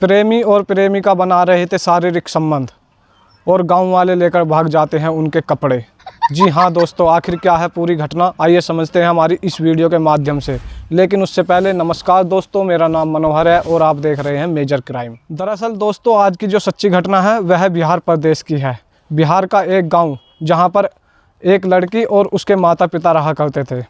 प्रेमी और प्रेमिका बना रहे थे शारीरिक संबंध और गांव वाले लेकर भाग जाते हैं उनके कपड़े। जी हाँ दोस्तों, आखिर क्या है पूरी घटना, आइए समझते हैं हमारी इस वीडियो के माध्यम से। लेकिन उससे पहले नमस्कार दोस्तों, मेरा नाम मनोहर है और आप देख रहे हैं मेजर क्राइम। दरअसल दोस्तों, आज की जो सच्ची घटना है वह बिहार प्रदेश की है। बिहार का एक गाँव जहाँ पर एक लड़की और उसके माता पिता रहा करते थे।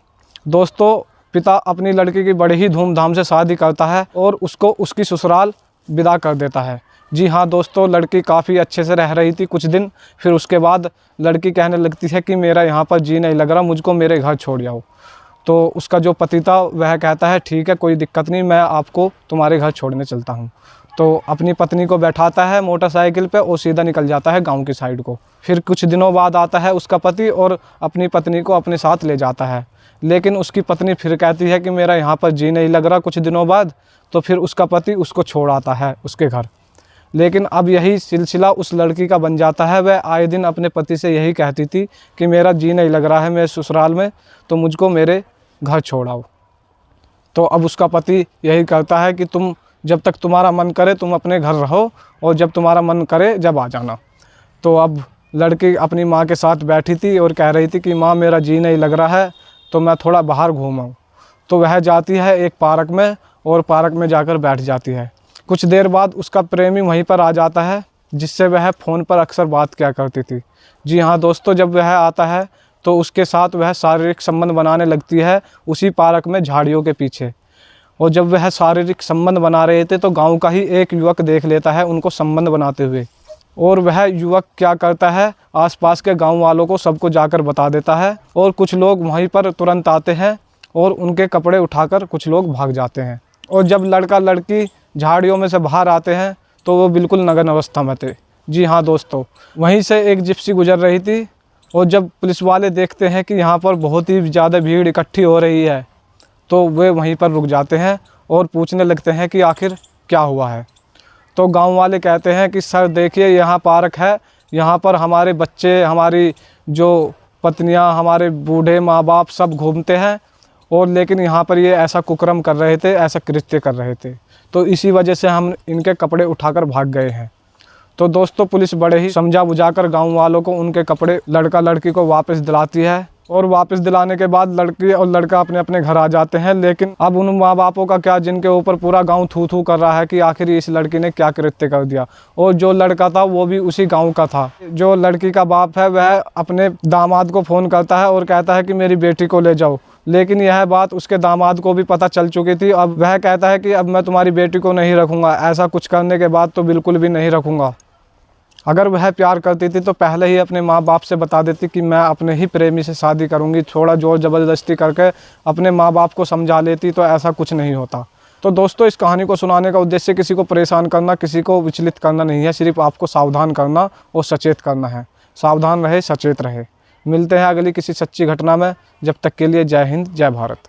दोस्तों, पिता अपनी लड़की की बड़े ही धूमधाम से शादी करता है और उसको उसकी ससुराल विदा कर देता है। जी हाँ दोस्तों, लड़की काफ़ी अच्छे से रह रही थी कुछ दिन, फिर उसके बाद लड़की कहने लगती है कि मेरा यहाँ पर जी नहीं लग रहा, मुझको मेरे घर छोड़ जाओ। तो उसका जो पति था वह कहता है ठीक है, कोई दिक्कत नहीं, मैं आपको तुम्हारे घर छोड़ने चलता हूँ। तो अपनी पत्नी को बैठाता है मोटरसाइकिल पे और सीधा निकल जाता है गाँव की साइड को। फिर कुछ दिनों बाद आता है उसका पति और अपनी पत्नी को अपने साथ ले जाता है। लेकिन उसकी पत्नी फिर कहती है कि मेरा यहाँ पर जी नहीं लग रहा कुछ दिनों बाद। तो फिर उसका पति उसको छोड़ आता है उसके घर। लेकिन अब यही सिलसिला उस लड़की का बन जाता है। वह आए दिन अपने पति से यही कहती थी कि मेरा जी नहीं लग रहा है मेरे ससुराल में, तो मुझको मेरे घर छोड़ाओ। तो अब उसका पति यही कहता है कि तुम जब तक तुम्हारा मन करे तुम अपने घर रहो और जब तुम्हारा मन करे जब आ जाना। तो अब लड़की अपनी माँ के साथ बैठी थी और कह रही थी कि माँ मेरा जी नहीं लग रहा है, तो मैं थोड़ा बाहर घूमाऊँ। तो वह जाती है एक पार्क में और पार्क में जाकर बैठ जाती है। कुछ देर बाद उसका प्रेमी वहीं पर आ जाता है, जिससे वह फ़ोन पर अक्सर बात किया करती थी। जी हाँ दोस्तों, जब वह आता है तो उसके साथ वह शारीरिक संबंध बनाने लगती है उसी पार्क में झाड़ियों के पीछे। और जब वह शारीरिक संबंध बना रहे थे तो गाँव का ही एक युवक देख लेता है उनको संबंध बनाते हुए। और वह युवक क्या करता है, आसपास के गांव वालों को सबको जाकर बता देता है और कुछ लोग वहीं पर तुरंत आते हैं और उनके कपड़े उठाकर कुछ लोग भाग जाते हैं। और जब लड़का लड़की झाड़ियों में से बाहर आते हैं तो वो बिल्कुल नग्न अवस्था में थे। जी हाँ दोस्तों, वहीं से एक जिप्सी गुजर रही थी और जब पुलिस वाले देखते हैं कि यहाँ पर बहुत ही ज़्यादा भीड़ इकट्ठी हो रही है तो वे वहीं पर रुक जाते हैं और पूछने लगते हैं कि आखिर क्या हुआ है। तो गांव वाले कहते हैं कि सर देखिए, यहाँ पार्क है, यहाँ पर हमारे बच्चे, हमारी जो पत्नियाँ, हमारे बूढ़े माँ बाप सब घूमते हैं और लेकिन यहाँ पर ये ऐसा कुकर्म कर रहे थे, ऐसा कृत्य कर रहे थे, तो इसी वजह से हम इनके कपड़े उठाकर भाग गए हैं। तो दोस्तों, पुलिस बड़े ही समझा बुझाकर गाँव वालों को उनके कपड़े लड़का लड़की को वापस दिलाती है और वापस दिलाने के बाद लड़की और लड़का अपने अपने घर आ जाते हैं। लेकिन अब उन माँ बापों का क्या, जिनके ऊपर पूरा गांव थू थू कर रहा है कि आखिर इस लड़की ने क्या कृत्य कर दिया। और जो लड़का था वो भी उसी गांव का था। जो लड़की का बाप है वह अपने दामाद को फ़ोन करता है और कहता है कि मेरी बेटी को ले जाओ। लेकिन यह बात उसके दामाद को भी पता चल चुकी थी। अब वह कहता है कि अब मैं तुम्हारी बेटी को नहीं रखूँगा, ऐसा कुछ करने के बाद तो बिल्कुल भी नहीं रखूँगा। अगर वह प्यार करती थी तो पहले ही अपने माँ बाप से बता देती कि मैं अपने ही प्रेमी से शादी करूँगी। थोड़ा जोर ज़बरदस्ती करके अपने माँ बाप को समझा लेती तो ऐसा कुछ नहीं होता। तो दोस्तों, इस कहानी को सुनाने का उद्देश्य किसी को परेशान करना, किसी को विचलित करना नहीं है, सिर्फ आपको सावधान करना और सचेत करना है। सावधान रहे, सचेत रहे। मिलते हैं अगली किसी सच्ची घटना में। जब तक के लिए जय हिंद, जय भारत।